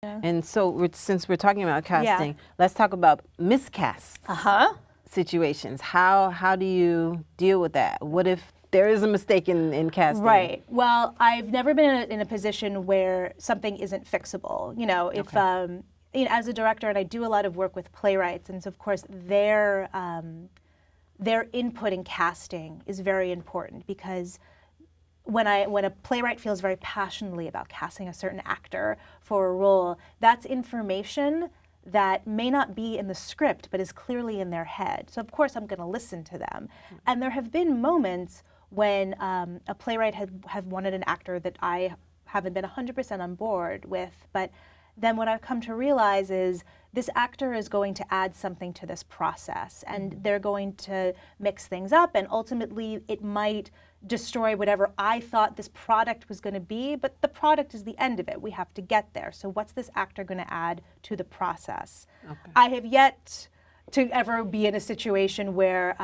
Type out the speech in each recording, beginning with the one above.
Yeah. And so since we're talking about casting, let's talk about miscasts situations. How do you deal with that? What if there is a mistake in casting? Right. Well, I've never been in a position where something isn't fixable. You know, if you know, as a director, and I do a lot of work with playwrights, and so of course their input in casting is very important, because when a playwright feels very passionately about casting a certain actor for a role, that's information that may not be in the script but is clearly in their head. So of course I'm going to listen to them. And there have been moments when a playwright have wanted an actor that I haven't been 100% on board with, but then what I've come to realize is this actor is going to add something to this process, and they're going to mix things up, and ultimately it might destroy whatever I thought this product was going to be, but the product is the end of it. We have to get there. So what's this actor going to add to the process? Okay. I have yet to ever be in a situation where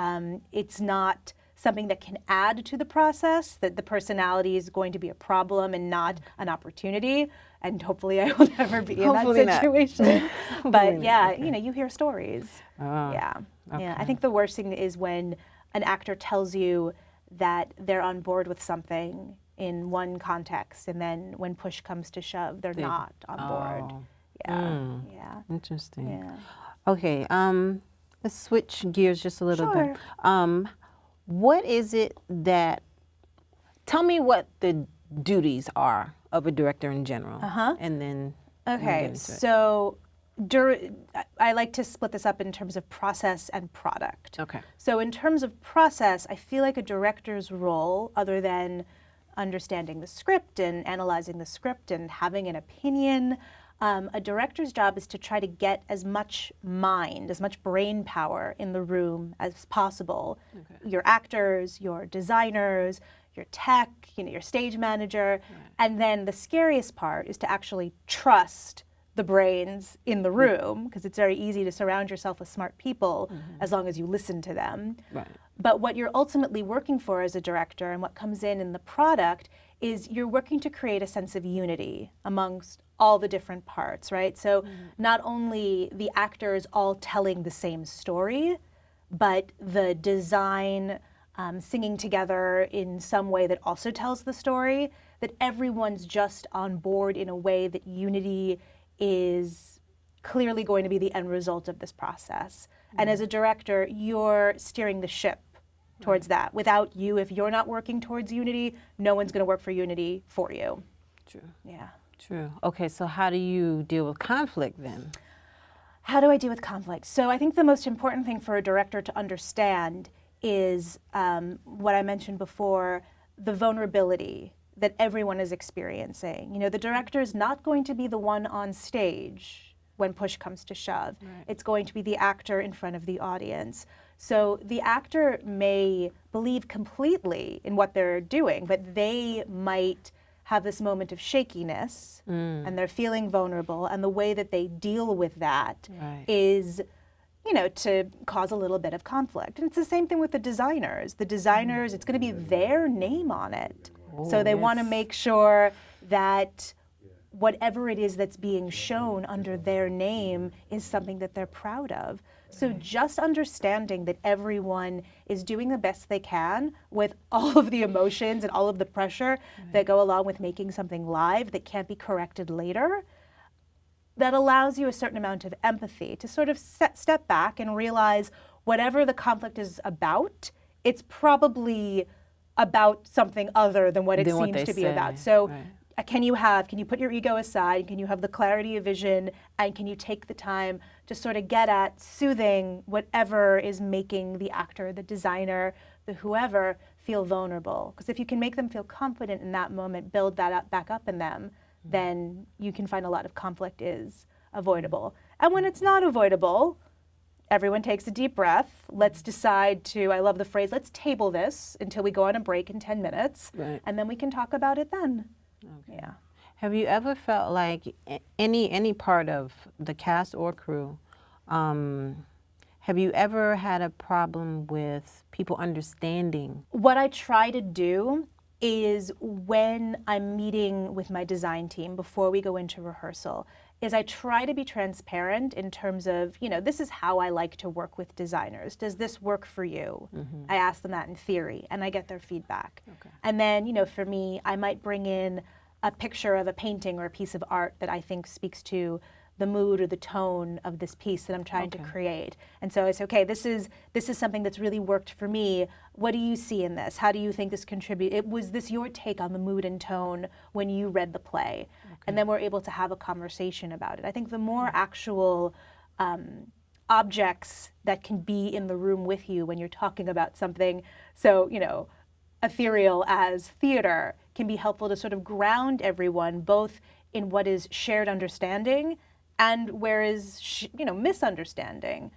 it's not something that can add to the process, that the personality is going to be a problem and not an opportunity. And hopefully I will never be in that situation. But yeah, you know, you hear stories. Yeah. I think the worst thing is when an actor tells you that they're on board with something in one context, and then when push comes to shove, they're not on board. Yeah. Interesting. Yeah. Okay, let's switch gears just a little bit. What is it that, tell me what the duties are of a director in general, and then okay, so I like to split this up in terms of process and product. Okay. So in terms of process, I feel like a director's role, other than understanding the script and analyzing the script and having an opinion, a director's job is to try to get as much mind, as much brain power in the room as possible. Okay. Your actors, your designers, your tech, you know, your stage manager, and then the scariest part is to actually trust the brains in the room, because it's very easy to surround yourself with smart people as long as you listen to them. Right. But what you're ultimately working for as a director, and what comes in the product, is you're working to create a sense of unity amongst all the different parts, right? So not only the actors all telling the same story, but the design singing together in some way that also tells the story, that everyone's just on board in a way that unity is clearly going to be the end result of this process. And as a director, you're steering the ship towards that. Without you, if you're not working towards unity, no one's going to work for unity for you. True. Yeah. True. Okay, so how do you deal with conflict then? How do I deal with conflict? So I think the most important thing for a director to understand is what I mentioned before, the vulnerability that everyone is experiencing. You know, the director is not going to be the one on stage when push comes to shove. Right. It's going to be the actor in front of the audience. So the actor may believe completely in what they're doing, but they might have this moment of shakiness and they're feeling vulnerable, and the way that they deal with that is, you know, to cause a little bit of conflict. And it's the same thing with the designers. The designers, it's going to be their name on it. So they want to make sure that whatever it is that's being shown under their name is something that they're proud of. So just understanding that everyone is doing the best they can with all of the emotions and all of the pressure that go along with making something live that can't be corrected later, that allows you a certain amount of empathy to sort of step back and realize whatever the conflict is about, it's probably about something other than what it seems to be about. So can you put your ego aside, can you have the clarity of vision, and can you take the time to sort of get at soothing whatever is making the actor, the designer, the whoever feel vulnerable? Because if you can make them feel confident in that moment, build that up, back up in them, then you can find a lot of conflict is avoidable. And when it's not avoidable, everyone takes a deep breath. Let's decide to, I love the phrase, let's table this until we go on a break in 10 minutes, and then we can talk about it then. Okay. Yeah. Have you ever felt like any part of the cast or crew, have you ever had a problem with people understanding? What I try to do is when I'm meeting with my design team before we go into rehearsal is I try to be transparent in terms of, this is how I like to work with designers. Does this work for you? I ask them that in theory, and I get their feedback. Okay. And then, for me, I might bring in a picture of a painting or a piece of art that I think speaks to the mood or the tone of this piece that I'm trying to create. And so I say, okay, this is something that's really worked for me. What do you see in this? How do you think this contribute? Was this your take on the mood and tone when you read the play? And then we're able to have a conversation about it. I think the more actual objects that can be in the room with you when you're talking about something, so, ethereal as theater, can be helpful to sort of ground everyone both in what is shared understanding and where is misunderstanding.